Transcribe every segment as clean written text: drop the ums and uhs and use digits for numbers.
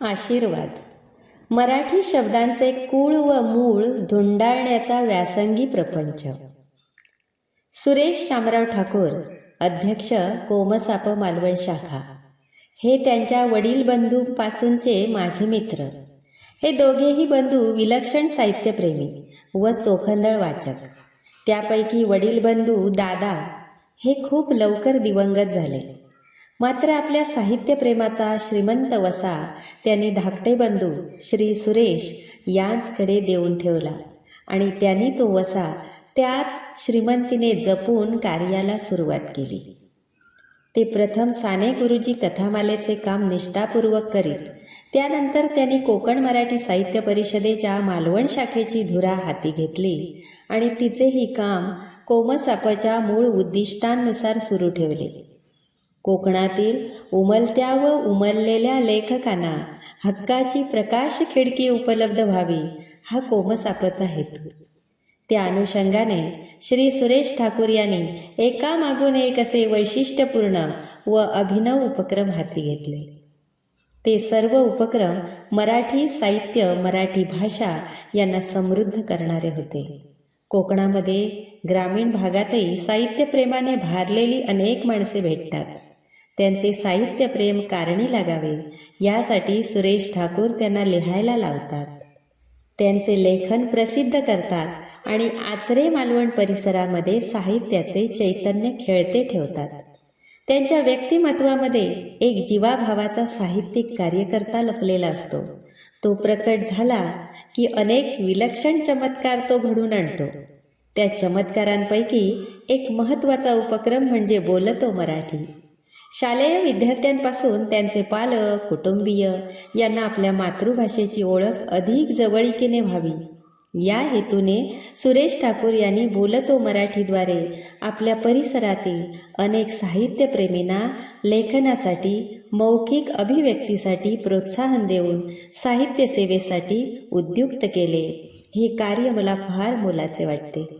आशीर्वाद. मराठी शब्दांचे कुळ व मूळ धुंडाळण्याचा व्यासंगी प्रपंच. सुरेश शामराव ठाकूर, अध्यक्ष कोमसाप मालवण शाखा, हे त्यांच्या वडील बंधूंपासूनचे माझे मित्र. हे दोघेही बंधू विलक्षण साहित्यप्रेमी व चोखंदळ वाचक. त्यापैकी वडील बंधू दादा हे खूप लवकर दिवंगत झाले. मात्र आपल्या साहित्यप्रेमाचा श्रीमंत वसा त्यांनी धाकटे बंधू श्री सुरेश यांचकडे देऊन ठेवला आणि त्यांनी तो वसा त्याच श्रीमंतीने जपून कार्याला सुरुवात केली. ते प्रथम साने गुरुजी कथामालेचे काम निष्ठापूर्वक करीत. त्यानंतर त्यांनी कोकण मराठी साहित्य परिषदेच्या मालवण शाखेची धुरा हाती घेतली आणि तिचेही काम कोमसापच्या मूळ उद्दिष्टांनुसार सुरू ठेवले. कोकणातील उमलत्या व उमललेल्या लेखकांना हक्काची प्रकाश खिडकी उपलब्ध व्हावी हा कोमसापचा हेतू. त्या अनुषंगाने श्री सुरेश ठाकूर यांनी एकामागून एक असे वैशिष्ट्यपूर्ण व अभिनव उपक्रम हाती घेतले. ते सर्व उपक्रम मराठी साहित्य, मराठी भाषा यांना समृद्ध करणारे होते. कोकणामध्ये ग्रामीण भागातही साहित्यप्रेमाने भारलेली अनेक माणसे भेटतात. त्यांचे साहित्यप्रेम कारणी लागावे यासाठी सुरेश ठाकूर त्यांना लिहायला लावतात. त्यांचे लेखन प्रसिद्ध करतात आणि आचरे मालवण परिसरामध्ये साहित्याचे चैतन्य खेळते ठेवतात. त्यांच्या व्यक्तिमत्वामध्ये एक जीवाभावाचा साहित्यिक कार्यकर्ता लपलेला असतो. तो प्रकट झाला की अनेक विलक्षण चमत्कार तो घडून आणतो. त्या चमत्कारांपैकी एक महत्त्वाचा उपक्रम म्हणजे बोलतो मराठी. शालेय विद्यार्थ्यांपासून त्यांचे पालक, कुटुंबीय यांना आपल्या मातृभाषेची ओळख अधिक जवळीकीने व्हावी या हेतूने सुरेश ठाकूर यांनी बोलतो मराठीद्वारे आपल्या परिसरातील अनेक साहित्यप्रेमींना लेखनासाठी, मौखिक अभिव्यक्तीसाठी प्रोत्साहन देऊन साहित्य सेवेसाठी उद्युक्त केले. हे कार्य मला फार मोलाचे वाटते.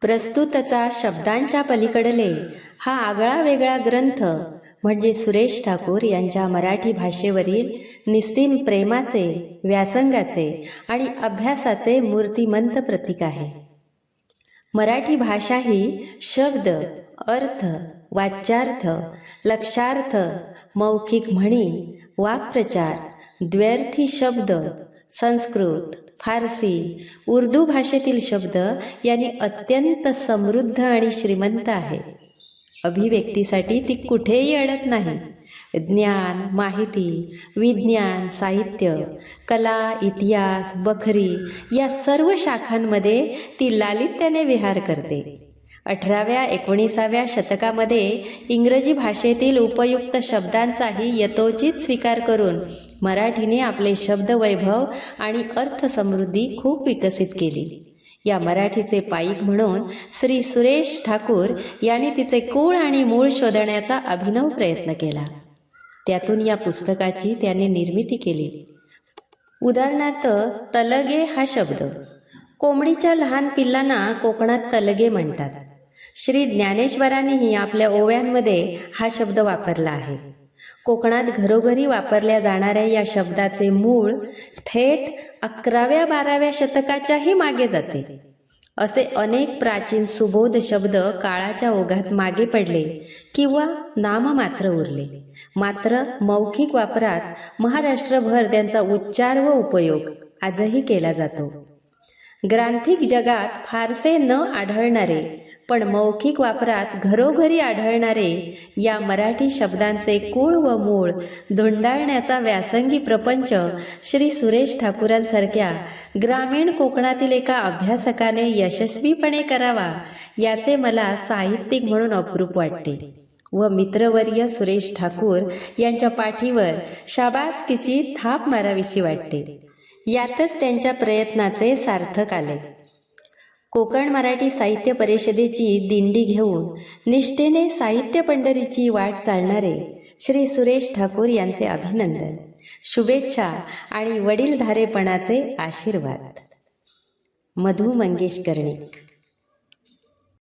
प्रस्तुतचा शब्दांच्या पलीकडले हा आगळा वेगळा ग्रंथ म्हणजे सुरेश ठाकूर यांच्या मराठी भाषेवरील निस्सीम प्रेमाचे, व्यासंगाचे आणि अभ्यासाचे मूर्तिमंत प्रतीक आहे. मराठी भाषा ही शब्द, अर्थ, वाच्यार्थ, लक्षार्थ, मौखिक म्हणी, वाक्प्रचार, द्व्यर्थी शब्द, संस्कृत, फारसी, उर्दू भाषेतील शब्द यांनी अत्यंत समृद्ध आणि श्रीमंत आहे. अभिव्यक्तीसाठी ती कुठेही अडत नाही. ज्ञान, माहिती, विज्ञान, साहित्य, कला, इतिहास, बखरी या सर्व शाखांमध्ये ती लालित्याने विहार करते. 18व्या-19व्या शतकामध्ये इंग्रजी भाषेतील उपयुक्त शब्दांचाही यथोचित स्वीकार करून मराठीने आपले शब्दवैभव आणि अर्थसमृद्धी खूप विकसित केली. या मराठीचे पाईक म्हणून श्री सुरेश ठाकूर यांनी तिचे कुळ आणि मूळ शोधण्याचा अभिनव प्रयत्न केला. त्यातून या पुस्तकाची त्यांनी निर्मिती केली. उदाहरणार्थ, तलगे हा शब्द. कोंबडीच्या लहान पिल्लांना कोकणात तलगे म्हणतात. श्री ज्ञानेश्वरांनीही आपल्या ओव्यांमध्ये हा शब्द वापरला आहे. कोकणात घरोघरी वापरल्या जाणाऱ्या या शब्दाचे मूळ थेट 11व्या-12व्या शतकाच्याही मागे जाते. असे अनेक प्राचीन सुबोध शब्द काळाच्या ओघात मागे पडले किंवा नाममात्र उरले. मात्र मौखिक वापरात महाराष्ट्रभर त्यांचा उच्चार व उपयोग आजही केला जातो. ग्रांथिक जगात फारसे न आढळणारे पण मौखिक वापरात घरोघरी आढळणारे या मराठी शब्दांचे कुळ व मूळ धुंडाळण्याचा व्यासंगी प्रपंच श्री सुरेश ठाकूरांसारख्या ग्रामीण कोकणातील एका अभ्यासकाने यशस्वीपणे करावा याचे मला साहित्यिक म्हणून अप्रूप वाटते व मित्रवर्य सुरेश ठाकूर यांच्या पाठीवर शाबासकीची थाप मारावीशी वाटते. यातच त्यांच्या प्रयत्नाचे सार्थक आले. कोकण मराठी साहित्य परिषदेची दिंडी घेऊन निष्ठेने साहित्य पंढरीची वाट चालणारे श्री सुरेश ठाकूर यांचे अभिनंदन, शुभेच्छा आणि वडीलधारेपणाचे आशीर्वाद. मधु मंगेश कर्णिक.